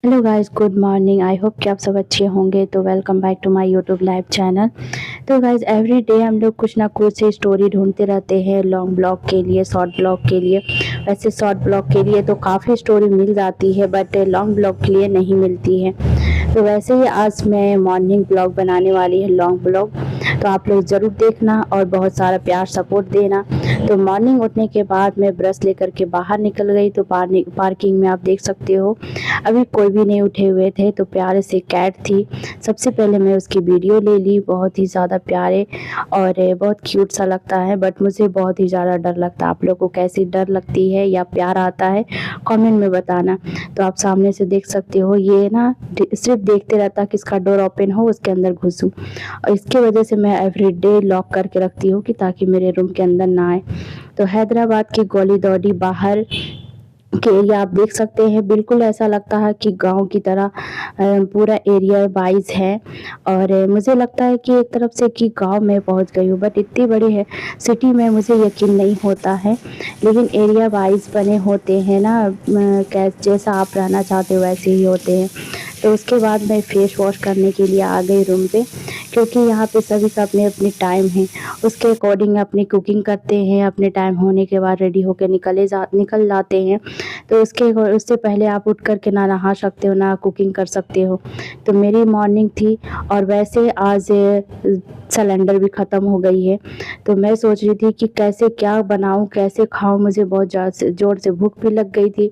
Hello guys, good morning. I hope कि आप सब अच्छे होंगे। तो welcome back to my YouTube live channel. तो गाइस, एवरी डे हम लोग कुछ ना कुछ से स्टोरी ढूंढते रहते हैं, लॉन्ग ब्लॉग के लिए, शॉर्ट ब्लॉग के लिए। वैसे शॉर्ट ब्लॉग के लिए तो काफ़ी स्टोरी मिल जाती है, बट लॉन्ग ब्लॉग के लिए नहीं मिलती है। तो वैसे ही आज मैं मॉर्निंग ब्लॉग बनाने वाली है, लॉन्ग ब्लॉग। तो आप लोग ज़रूर देखना और बहुत सारा प्यार सपोर्ट देना। तो मॉर्निंग उठने के बाद मैं ब्रश लेकर के बाहर निकल गई। तो पार्किंग में आप देख सकते हो अभी कोई भी नहीं उठे हुए थे। तो प्यारे से कैट थी। सबसे पहले मैं उसकी वीडियो ले ली। बहुत ही ज़्यादा प्यारे और बहुत क्यूट सा लगता है, बट मुझे बहुत ही ज़्यादा डर लगता है। आप लोग को कैसी डर लगती है या प्यार आता है, कमेंट में बताना। तो आप सामने से देख सकते हो, ये ना सिर्फ देखते रहता किसका डोर ओपन हो उसके अंदर घुसूं। और इसकी वजह से मैं एवरीडे लॉक करके रखती हूँ कि ताकि मेरे रूम के अंदर ना आए। तो हैदराबाद की गली दौड़ी बाहर के एरिया आप देख सकते हैं, बिल्कुल ऐसा लगता है कि गांव की तरह पूरा एरिया वाइज है। और मुझे लगता है कि एक तरफ से कि गांव में पहुंच गई हूँ, बट इतनी बड़ी है सिटी में मुझे यकीन नहीं होता है। लेकिन एरिया वाइज बने होते हैं ना, जैसा आप रहना चाहते हो वैसे ही होते हैं। तो उसके बाद मैं फेस वॉश करने के लिए आ गई रूम पे, क्योंकि यहाँ पे सभी का अपने अपने टाइम है। उसके अकॉर्डिंग अपनी कुकिंग करते हैं, अपने टाइम होने के बाद रेडी होकर निकल जाते हैं। तो उससे पहले आप उठ कर के ना नहा सकते हो ना कुकिंग कर सकते हो। तो मेरी मॉर्निंग थी। और वैसे आज सिलेंडर भी ख़त्म हो गई है। तो मैं सोच रही थी कि कैसे क्या बनाऊं, कैसे खाऊं। मुझे बहुत ज़ोर से भूख भी लग गई थी।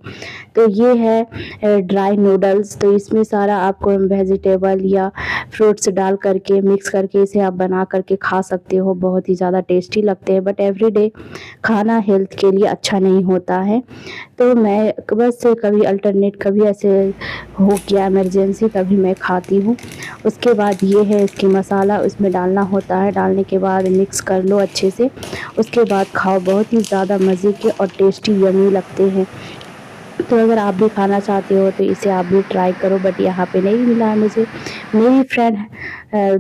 तो ये है ड्राई नूडल्स। तो इसमें सारा आपको वेजिटेबल या फ्रूट्स डाल करके मिक्स करके इसे आप बना करके खा सकते हो। बहुत ही ज़्यादा टेस्टी लगते हैं, बट एवरीडे खाना हेल्थ के लिए अच्छा नहीं होता है। तो मैं बस कभी अल्टरनेट, कभी ऐसे हो गया इमरजेंसी, तभी मैं खाती हूँ। उसके बाद ये है इसकी मसाला, उसमें डालना होता है। डालने के बाद मिक्स कर लो अच्छे से, उसके बाद खाओ। बहुत ही ज़्यादा मज़े के और टेस्टी यमी लगते हैं। तो अगर आप भी खाना चाहते हो तो इसे आप भी ट्राई करो, बट यहाँ पे नहीं मिला है मुझे। मेरी फ्रेंड अ,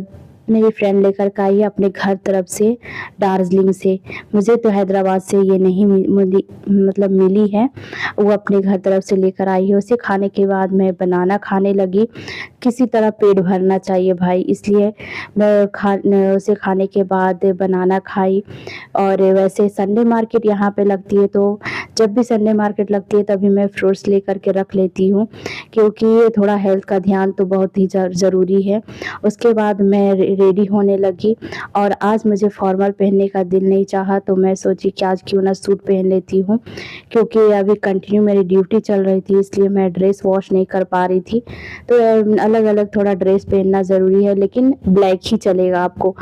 मेरी फ्रेंड लेकर के आई है अपने घर तरफ से, दार्जिलिंग से। मुझे तो हैदराबाद से ये नहीं मतलब मिली है। वो अपने घर तरफ से लेकर आई है। उसे खाने के बाद मैं बनाना खाने लगी। किसी तरह पेट भरना चाहिए भाई, इसलिए मैं उसे खाने के बाद बनाना खाई। और वैसे संडे मार्केट यहाँ पे लगती है, तो जब भी संडे मार्केट लगती है तभी मैं फ्रूट्स लेकर के रख लेती हूँ, क्योंकि ये थोड़ा हेल्थ का ध्यान तो बहुत ही ज़रूरी है। उसके बाद मैं रेडी होने लगी। और आज मुझे फॉर्मल पहनने का दिल नहीं चाहा, तो मैं सोची कि आज क्यों ना सूट पहन लेती हूँ, क्योंकि अभी कंटिन्यू मेरी ड्यूटी चल रही थी, इसलिए मैं ड्रेस वॉश नहीं कर पा रही थी। तो अलग अलग थोड़ा ड्रेस पहनना ज़रूरी है, लेकिन ब्लैक ही चलेगा आपको।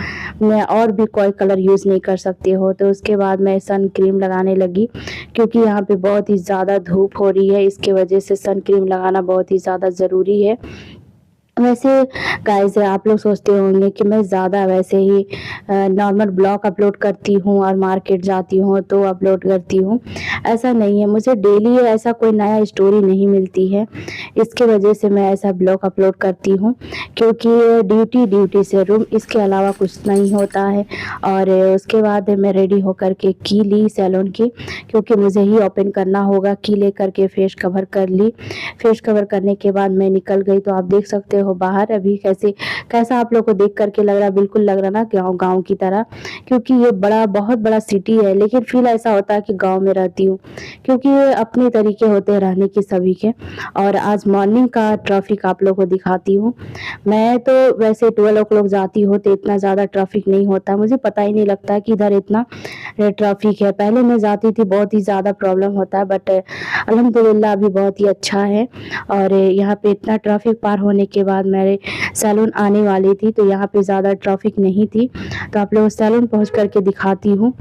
मैं और भी कोई कलर यूज़ नहीं कर सकती हो। तो उसके बाद मैं सन क्रीम लगाने लगी, क्योंकि यहाँ पे बहुत ही ज़्यादा धूप हो रही है, इसके वजह से सन क्रीम लगाना बहुत ही ज़्यादा ज़रूरी है। वैसे गाइस, आप लोग सोचते होंगे कि मैं ज़्यादा वैसे ही नॉर्मल ब्लॉग अपलोड करती हूँ और मार्केट जाती हूँ तो अपलोड करती हूँ। ऐसा नहीं है, मुझे डेली ऐसा कोई नया स्टोरी नहीं मिलती है। इसके वजह से मैं ऐसा ब्लॉग अपलोड करती हूँ, क्योंकि ड्यूटी से रूम, इसके अलावा कुछ नहीं होता है। और उसके बाद मैं रेडी होकर के की ली सैलून की, क्योंकि मुझे ही ओपन करना होगा। की लेकर के फेस कवर कर ली। फेस कवर करने के बाद मैं निकल गई। तो आप देख सकते हो बाहर अभी कैसा आप लोग को देख करके लग रहा, बिल्कुल लग रहा ना गाँव गाँव की तरह, क्योंकि ये बहुत बड़ा सिटी है, लेकिन फील ऐसा होता है कि गाँव में रहती हूँ, क्योंकि ये अपने तरीके होते हैं रहने के सभी के। और आज मॉर्निंग का ट्रैफिक आप लोग को दिखाती हूँ। मैं तो वैसे 12 o'clock जाती हूँ तो इतना ज़्यादा ट्रैफिक नहीं होता, मुझे पता ही नहीं लगता कि इधर इतना ट्रैफिक है। पहले मैं जाती थी बहुत ही ज़्यादा प्रॉब्लम होता है, बट अल्हम्दुलिल्लाह अभी बहुत ही अच्छा है। और यहाँ पे इतना ट्रैफिक पार होने के बाद मेरे सैलून आने वाली थी, तो यहाँ पे ज़्यादा ट्रैफिक नहीं थी। तो आप लोग सैलून पहुँच करके दिखाती हूँ।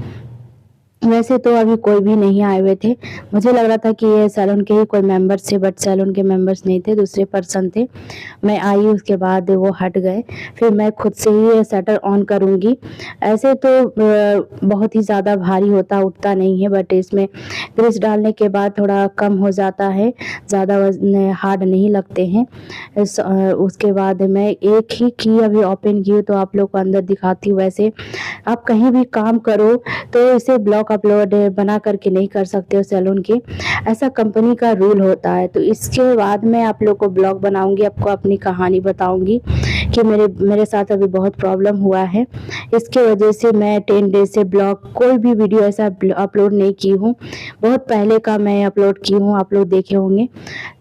वैसे तो अभी कोई भी नहीं आए हुए थे। मुझे लग रहा था कि ये सैलून के ही कोई मेंबर्स थे, बट सैलून के मेंबर्स नहीं थे, दूसरे पर्सन थे। मैं आई उसके बाद वो हट गए। फिर मैं खुद से ही शटर ऑन करूँगी। ऐसे तो बहुत ही ज़्यादा भारी होता उठता नहीं है, बट इसमें ग्रीस डालने के बाद थोड़ा कम हो जाता है, ज़्यादा हार्ड नहीं लगते हैं। उसके बाद मैं एक ही की अभी ओपन की हूँ, तो आप लोग को अंदर दिखाती हूँ। वैसे आप कहीं भी काम करो तो इसे ब्लॉक ब्लॉग अपलोड बना करके नहीं कर सकते हो सैलून के, ऐसा कंपनी का रूल होता है। तो इसके बाद मैं आप लोग को ब्लॉग बनाऊंगी, आपको अपनी कहानी बताऊंगी कि मेरे साथ अभी बहुत प्रॉब्लम हुआ है। इसके वजह से मैं 10 डेज से ब्लॉग कोई भी वीडियो ऐसा अपलोड नहीं की हूँ। बहुत पहले का मैं अपलोड की हूँ, आप लोग देखे होंगे।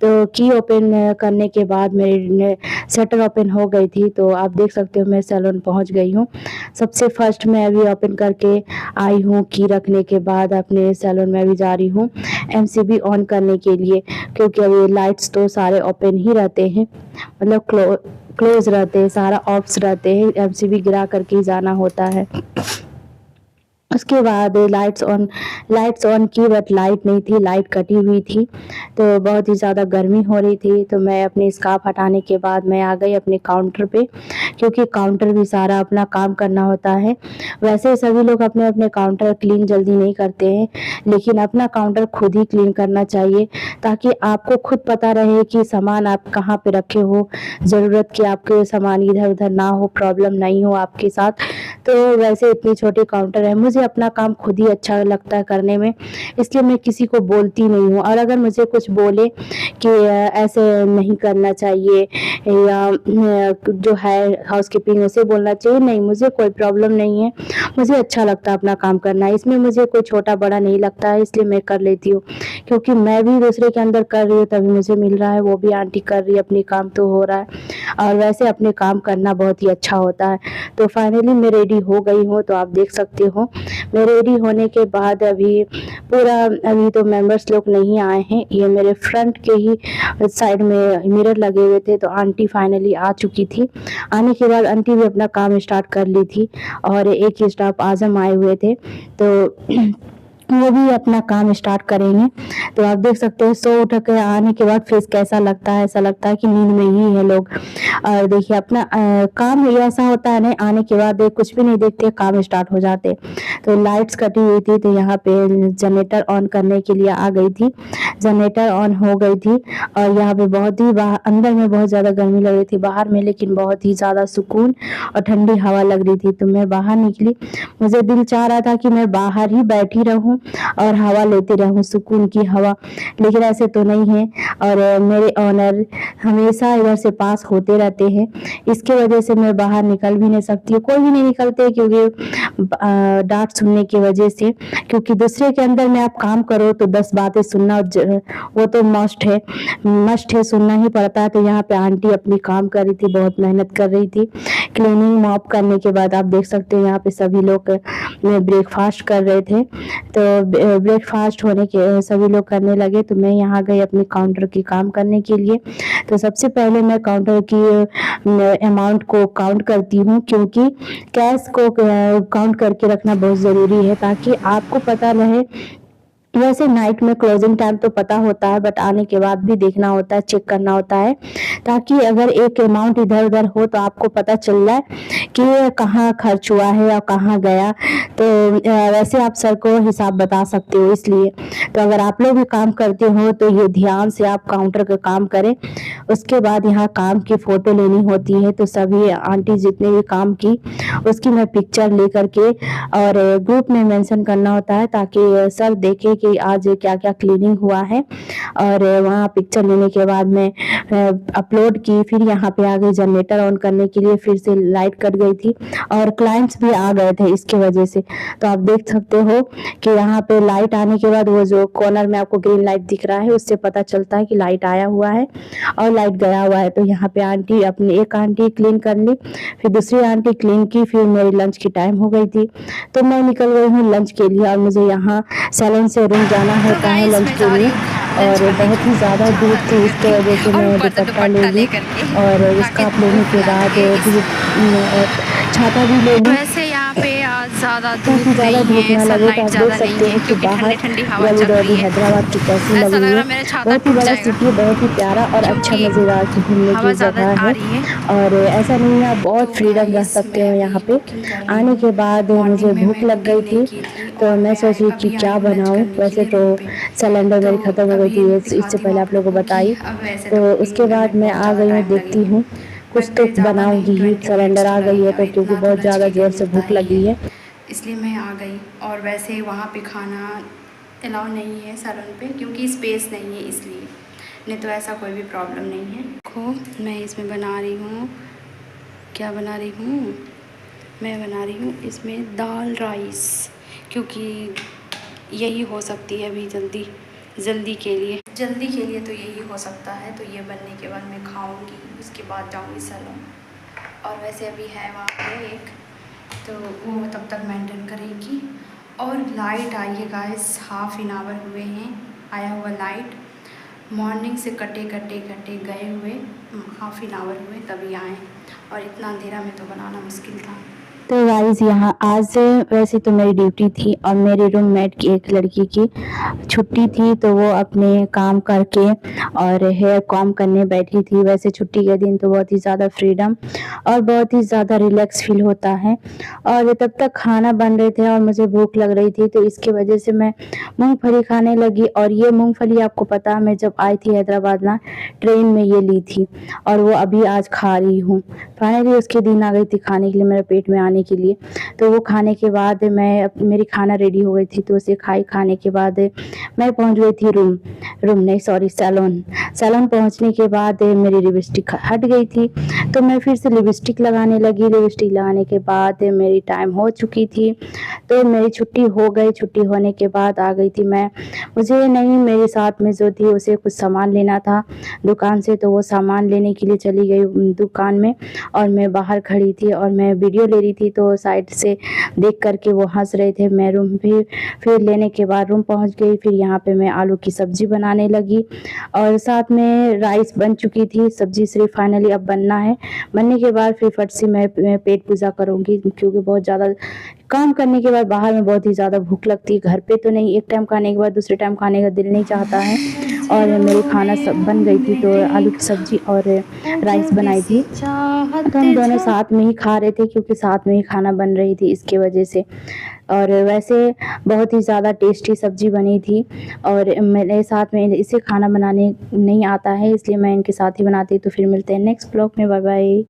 तो की ओपन करने के बाद मेरी शटर ओपन हो गई थी, तो आप देख सकते हो मैं सैलून पहुँच गई हूँ। सबसे फर्स्ट मैं अभी ओपन करके आई हूँ, की रखने के बाद अपने सैलून में अभी जा रही हूँ एमसीबी ऑन करने के लिए, क्योंकि अभी लाइट्स तो सारे ओपन ही रहते हैं, मतलब क्लोज रहते हैं, सारा ऑफ्स रहते हैं, एमसीबी गिरा करके ही जाना होता है। उसके बाद लाइट्स ऑन की, बट लाइट नहीं थी, लाइट कटी हुई थी, तो बहुत ही ज़्यादा गर्मी हो रही थी। तो मैं अपनी स्कार्फ हटाने के बाद मैं आ गई अपने काउंटर पे, क्योंकि काउंटर भी सारा अपना काम करना होता है। वैसे सभी लोग अपने अपने काउंटर क्लीन जल्दी नहीं करते हैं, लेकिन अपना काउंटर खुद ही क्लीन करना चाहिए, ताकि आपको खुद पता रहे कि सामान आप कहाँ पे रखे हो, ज़रूरत कि आपके सामान इधर उधर ना हो, प्रॉब्लम नहीं हो आपके साथ। तो वैसे इतनी छोटी काउंटर है, मुझे अपना काम खुद ही अच्छा लगता है करने में, इसलिए मैं किसी को बोलती नहीं हूँ। और अगर मुझे कुछ बोले कि ऐसे नहीं करना चाहिए या जो है हाउसकीपिंग उसे बोलना चाहिए, नहीं, मुझे कोई प्रॉब्लम नहीं है, मुझे अच्छा लगता है अपना काम करना, इसमें मुझे कोई छोटा बड़ा नहीं लगता है, इसलिए मैं कर लेती हूँ। क्योंकि मैं भी दूसरे के अंदर कर रही हूँ तभी मुझे मिल रहा है, वो भी आंटी कर रही है, अपनी काम तो हो रहा है। और वैसे अपने काम करना बहुत ही अच्छा होता है। तो फाइनली मैं रेडी हो गई हूँ, तो आप देख सकते हो मैं रेडी होने के बाद अभी तो मेंबर्स लोग नहीं आए हैं, ये मेरे फ्रंट के ही साइड में मिरर लगे हुए थे। तो आंटी फाइनली आ चुकी थी, आने के बाद आंटी भी अपना काम स्टार्ट कर ली थी, और एक ही स्टाफ आजम आए हुए थे, तो वो भी अपना काम स्टार्ट करेंगे। तो आप देख सकते हो सो उठ के आने के बाद फेस कैसा लगता है, ऐसा लगता है कि नींद में ही है लोग। और देखिए अपना काम ही ऐसा होता है ना, आने के बाद कुछ भी नहीं देखते, काम स्टार्ट हो जाते। तो लाइट्स कटी हुई थी, तो यहाँ पे जनरेटर ऑन करने के लिए आ गई थी, जनरेटर ऑन हो गई थी। और यहाँ पे बहुत ही अंदर में बहुत ज़्यादा गर्मी लग रही थी, बाहर में लेकिन बहुत ही ज़्यादा सुकून और ठंडी हवा लग रही थी। तो मैं बाहर निकली, मुझे दिल चाह रहा था कि मैं बाहर ही बैठी रहूं और हवा लेती रहूं, सुकून की हवा, लेकिन ऐसे तो नहीं है। और मेरे ऑनर हमेशा इधर से पास होते रहते हैं, इसके वजह से मैं बाहर निकल भी नहीं सकती हूँ, कोई भी नहीं निकलते, क्योंकि डांट सुनने की वजह से। क्योंकि दूसरे के अंदर में आप काम करो तो 10 बातें सुनना वो तो मस्ट है, सुनना ही पड़ता है। तो यहाँ पे आंटी अपनी काम कर रही थी, बहुत मेहनत कर रही थी। क्लीनिंग मॉप करने के बाद आप देख सकते हो यहाँ पे सभी लोग ब्रेकफास्ट कर रहे थे। तो ब्रेकफास्ट होने के सभी लोग करने लगे, तो मैं यहाँ गई अपने काउंटर की काम करने के लिए। तो सबसे पहले मैं काउंटर की अमाउंट को काउंट करती हूँ, क्योंकि कैश को काउंट करके रखना बहुत ज़रूरी है, ताकि आपको पता रहे। वैसे नाइट में क्लोजिंग टाइम तो पता होता है, बट आने के बाद भी देखना होता है, चेक करना होता है, ताकि अगर एक अमाउंट इधर उधर हो तो आपको पता चल जाए कि कहाँ खर्च हुआ है और कहाँ गया। तो वैसे आप सर को हिसाब बता सकते हो, इसलिए तो अगर आप लोग भी काम करते हो तो ये ध्यान से आप काउंटर का काम करें। उसके बाद यहाँ काम की फ़ोटो लेनी होती है, तो सभी आंटी जितने भी काम की उसकी मैं पिक्चर ले करके और ग्रुप में मेंशन करना होता है, ताकि सर देखे कि आज क्या क्या क्लीनिंग हुआ है। और वहाँ पिक्चर लेने के बाद मैं अपलोड की, फिर यहाँ पे आ गई जनरेटर ऑन करने के लिए, फिर से लाइट कट गई थी और क्लाइंट्स भी आ गए थे इसके वजह से। तो आप देख सकते हो कि यहाँ पे लाइट आने के बाद वो जो कॉर्नर में आपको ग्रीन लाइट दिख रहा है, उससे पता चलता है कि लाइट आया हुआ है और लाइट गया हुआ है। तो यहाँ पे आंटी अपनी एक आंटी क्लीन कर ली, फिर दूसरी आंटी क्लीन की, फिर मेरी लंच की टाइम हो गई थी, तो मैं निकल गई हूँ लंच के लिए। और मुझे यहाँ सैलून से रूम जाना होता है लंच के लिए, और बहुत ही ज़्यादा दूर थी, इसके वजह से मैं दुपट्टा ले ली, और उसका लेने के बाद छाता भी ले ली। वैसे यहाँ पे आज ज़्यादा काफी ज़्यादा धूप ना लगे, तो आप देख सकते हैं कि बाहर गली हैदराबाद की कैसी लगी है। बहुत ही बड़ा सिटी, बहुत ही प्यारा और अच्छा मज़ेदार घूमने की जगह है, और ऐसा नहीं है, आप बहुत फ्रीडम रह सकते हो यहाँ पे। आने के बाद मुझे भूख लग गई थी, तो मैं सोच रही कि क्या बनाऊँ। वैसे तो सिलेंडर मेरी ख़त्म हो गई थी, इससे पहले आप लोगों को बताई। तो उसके बाद मैं आ गई हूँ, देखती हूँ कुछ तो बनाऊंगी ही। सिलेंडर आ गई है, तो क्योंकि बहुत ज़्यादा जोर से भूख लगी है, इसलिए मैं आ गई। और वैसे वहाँ पे खाना अलाउ नहीं है सैलून पे, क्योंकि स्पेस नहीं है इसलिए, नहीं तो ऐसा कोई भी प्रॉब्लम नहीं है। देखो मैं इसमें बना रही हूँ, क्या बना रही हूँ, मैं बना रही हूँ इसमें दाल राइस, क्योंकि यही हो सकती है अभी जल्दी के लिए तो यही हो सकता है। तो ये बनने के बाद मैं खाऊंगी, उसके बाद जाऊंगी सैलून। और वैसे अभी है वहाँ पे एक, तो वो तब तक मेंटेन करेगी। और लाइट आई है गाइस, हाफ एन आवर हुए हैं आया हुआ लाइट। मॉर्निंग से कटे गए हुए हाफ एन आवर हुए तभी आए, और इतना अंधेरा में तो बनाना मुश्किल था। तो गाइस यहाँ आज वैसे तो मेरी ड्यूटी थी और मेरी रूममेट की एक लड़की की छुट्टी थी, तो वो अपने काम करके और हेयर कॉम करने बैठी थी। वैसे छुट्टी के दिन तो बहुत ही ज़्यादा फ्रीडम और बहुत ही ज़्यादा रिलैक्स फील होता है। और तब तक खाना बन रहे थे और मुझे भूख लग रही थी, तो इसकी वजह से मैं मूंगफली खाने लगी। और ये मूंगफली आपको पता है, मैं जब आई थी हैदराबाद ना, ट्रेन में ये ली थी और वो अभी आज खा रही हूँ। फाइनली उसके दिन आ गई थी खाने के लिए, मेरे पेट में आने के लिए। तो वो खाने के बाद मेरी खाना रेडी हो गई थी, तो उसे खाने के बाद मैं पहुंच गई थी रूम नहीं सॉरी सैलून पहुंचने के बाद मेरी लिपस्टिक हट गई थी, तो मैं फिर से लिपस्टिक लगाने लगी। लिपस्टिक लगाने के बाद मेरी टाइम हो चुकी थी, तो मेरी छुट्टी हो गई। छुट्टी होने के बाद आ गई थी मैं, मुझे नहीं, मेरे साथ में जो थी उसे कुछ सामान लेना था दुकान से, तो वो सामान लेने के लिए चली गई दुकान में। और मैं बाहर खड़ी थी और मैं वीडियो ले रही थी, तो साइड से देख करके वो हंस रहे थे। मैं रूम भी फिर लेने के बाद रूम पहुंच गई। फिर यहाँ पे मैं आलू की सब्जी बनाने लगी और साथ में राइस बन चुकी थी, सब्जी सिर्फ फाइनली अब बनना है। बनने के बाद फिर फट से मैं पेट पूजा करूँगी, क्योंकि बहुत ज़्यादा काम करने के बाद बाहर में बहुत ही ज़्यादा भूख लगती है। घर पे तो नहीं, एक टाइम खाने के बाद दूसरे टाइम खाने का दिल नहीं चाहता है। और मेरे खाना सब बन गई थी, तो आलू की सब्जी और राइस बनाई थी, तो हम दोनों साथ में ही खा रहे थे, क्योंकि साथ में ही खाना बन रही थी इसके वजह से। और वैसे बहुत ही ज़्यादा टेस्टी सब्जी बनी थी। और मेरे साथ में इसे खाना बनाने नहीं आता है, इसलिए मैं इनके साथ ही बनाती। तो फिर मिलते हैं नेक्स्ट ब्लॉग में, बाय बाय।